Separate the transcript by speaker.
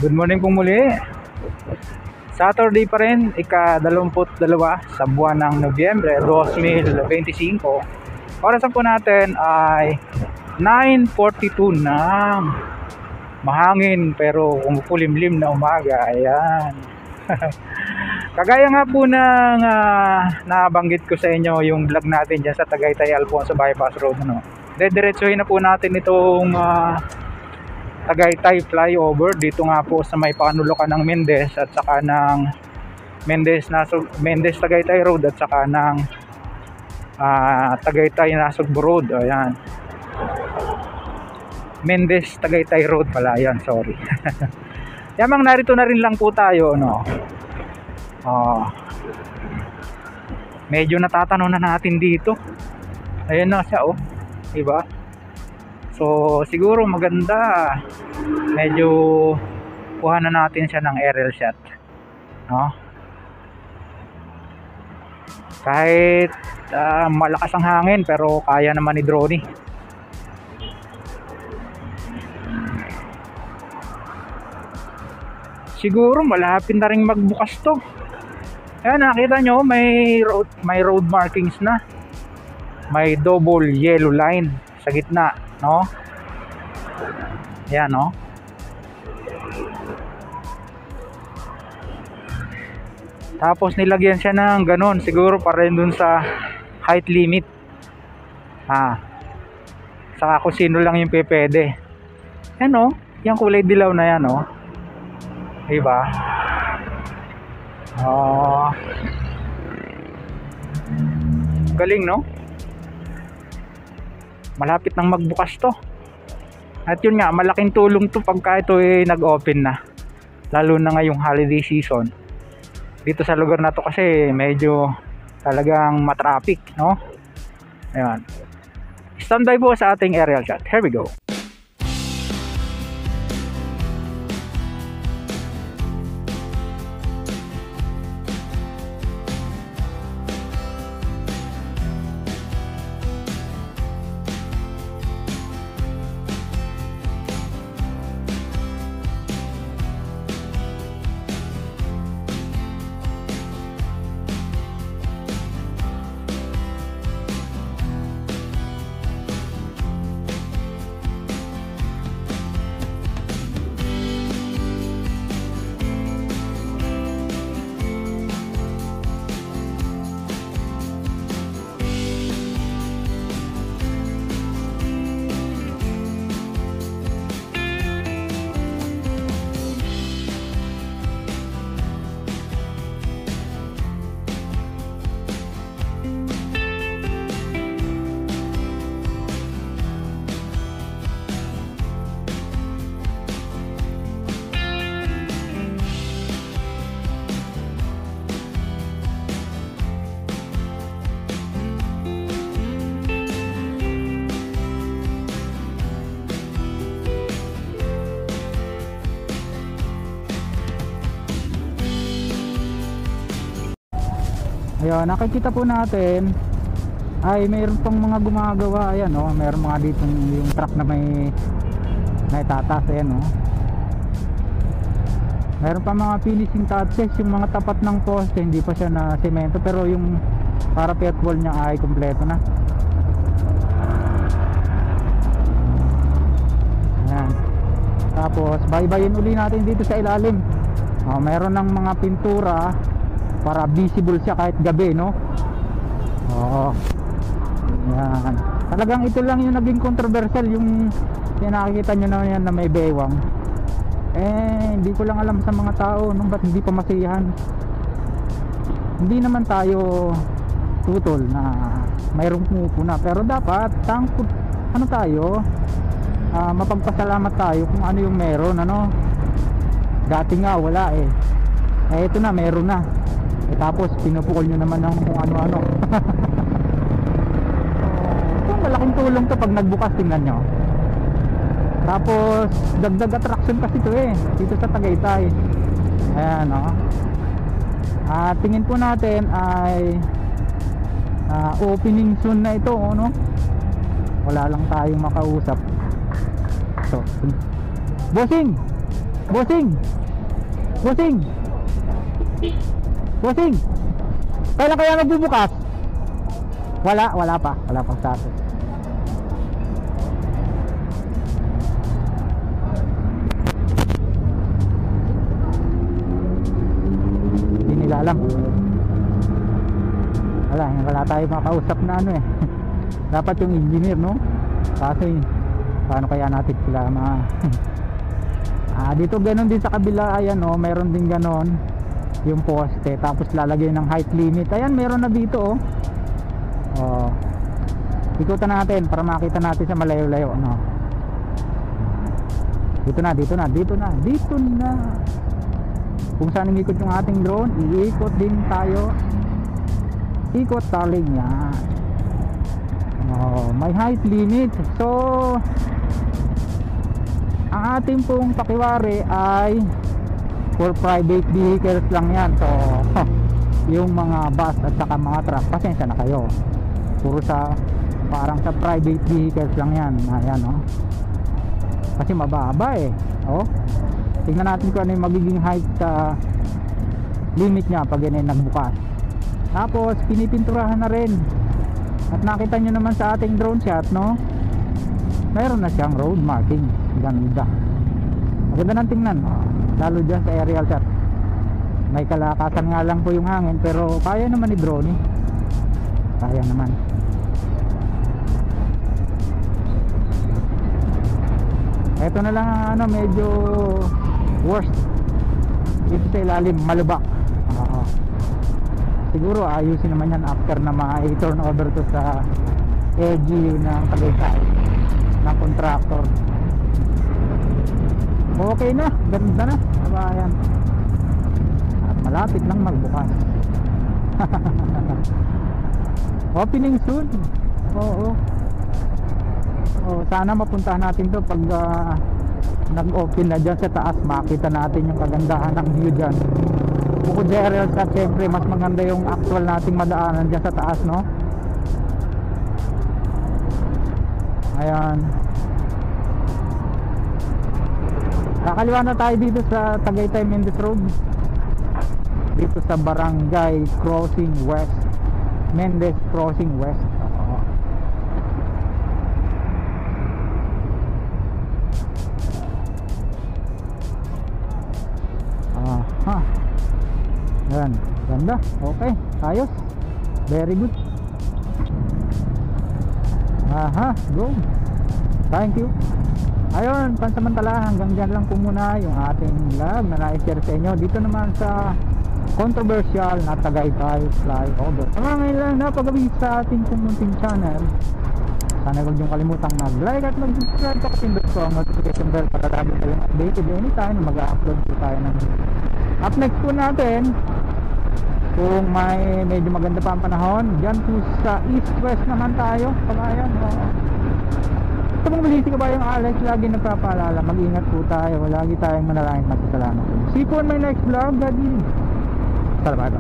Speaker 1: Good morning po muli. Saturday pa rin, ika-22 sa buwan ng Nobyembre 2025. Orasan po natin ay 9:42 na. Mahangin pero kumukulimlim na umaga. Ayan. Kagaya nga po ng nabanggit ko sa inyo yung vlog natin dyan sa Tagaytay Alfonso Bypass Road, ano. Dediretsuhin na po natin itong Tagaytay flyover dito nga po sa may panulukan ng Mendez at saka ng Mendez Tagaytay Road at saka ng Tagaytay Nasugbu Road. Ayan. Mendez Tagaytay Road pala, ayan, sorry. Yamang narito na rin lang po tayo, no. Medyo natatanong na natin dito. Ayan na siya, oh. Diba? So siguro maganda medyo kuha na natin siya ng aerial shot, no? Kahit malakas ang hangin pero kaya naman ni drone. Siguro malapit na rin magbukas to. Ayan, nakita nyo may road markings na, may double yellow line sa gitna, no? Ayan, no? Tapos nilagyan siya ng ganon, siguro para rin dun sa height limit. Saka kung sino lang yung pwede. Ayan, no? Yung kulay dilaw na yan, no? Diba? Galing, no? Malapit nang magbukas to. At yun nga, malaking tulong to pagka ito ay nag-open na, lalo na ngayong holiday season dito sa lugar na to kasi medyo talagang matraffic, no? Ayan. Standby po sa ating aerial shot. Here we go. Ayan, nakikita po natin ay mayroon pang mga gumagawa. Ayan, no? Mayroon mga dito yung truck na may naitatas. Ayan, no? Mayroon pa mga finishing touches, yung mga tapat ng poste hindi pa siya na semento, pero yung parapet wall niya ay kumpleto na. Ayan. Tapos baybayin uli natin dito sa ilalim. Mayroon ng mga pintura para visible siya kahit gabi, no? Yan. Talagang ito lang yung naging controversial, yung nakikita nyo na yan na may bewang. Hindi ko lang alam sa mga tao, no? Ba't hindi pa masiyahan? Hindi naman tayo tutol na mayroong pumupuna, pero dapat ano tayo, mapagpasalamat tayo kung ano yung meron, ano? Dati nga wala ito na, meron na. Tapos pinupukol nyo naman ng kung ano-ano. Malaking tulong to pag nagbukas, tingnan nyo. Tapos dagdag attraction kasi to dito sa Tagaytay. Ayan, no? Tingin po natin ay opening soon na ito, no? Wala lang tayong makausap. So Bossing! Bossing! Bossing! Bossing! Kailan kaya nagbubukas? Wala pa status. Hindi nila alam. Wala tayo makausap na ano eh. Dapat yung engineer, no? Kasi paano kaya natin sila dito ganon din sa kabila. Ayan, oh, meron din ganon yung poste, tapos lalagay ng height limit. Ayan, meron na dito, oh. Ikutan natin para makita natin sa malayo-layo, no? Dito na kung saan umikot yung ating drone, iikot din tayo. Ikot taling yan. May height limit. So ang ating pong pakiwari ay for private vehicles lang yan. So yung mga bus at saka mga truck, pasensya na kayo, puro sa parang sa private vehicles lang yan. Ayan, kasi mababa eh. Tingnan natin kung ano yung magiging height limit nya pag yan ay nagbukas. Tapos pinipinturahan na rin. At nakita nyo naman sa ating drone shot, no? Meron na siyang road marking. Ganda. Maganda ng tingnan, lalo dyan sa aerial shot. May kalakasan nga lang po yung hangin, pero kaya naman ni drone eh. Kaya naman. Ito na lang ang medyo worst dito sa ilalim, malubak. Siguro ayusin naman yan after na ma-turn over to sa LGU ng Tagaytay ng contractor. Okay na, ganda na, kabayan. At malapit lang magbukas. Opening soon. Sana mapuntahan natin to pag nag-open na dyan sa taas. Makita natin yung kagandahan ng view dyan. Bukod sa aerial shot, syempre mas maganda yung actual nating madaanan dyan sa taas, no? Ayan. Kakaliwa na tayo dito sa Tagaytay Mendes Road, dito sa Barangay Crossing West, Mendes Crossing West. Ayan, ganda. Okay, ayos. Very good. Go. Thank you. Ayun, pansamantala hanggang dyan lang po muna yung ating vlog na na-share sa inyo dito naman sa controversial na Tagaytay flyover. Ngayon lang napagabi sa ating munting channel. Sana huwag niyong kalimutang mag-like at mag-subscribe at pindot ko ang notification bell para lagi kayong updated anytime na mag-upload po tayo ng up next po natin. Kung may medyo maganda pa ang panahon, dyan po sa east-west naman tayo. Pagayan, ito mong malisi ka ba yung Alex? Lagi nagpapaalala, mag-ingat po tayo. Lagi tayong manalangin, magpasalamat. See you on my next vlog. God willing. Salamat.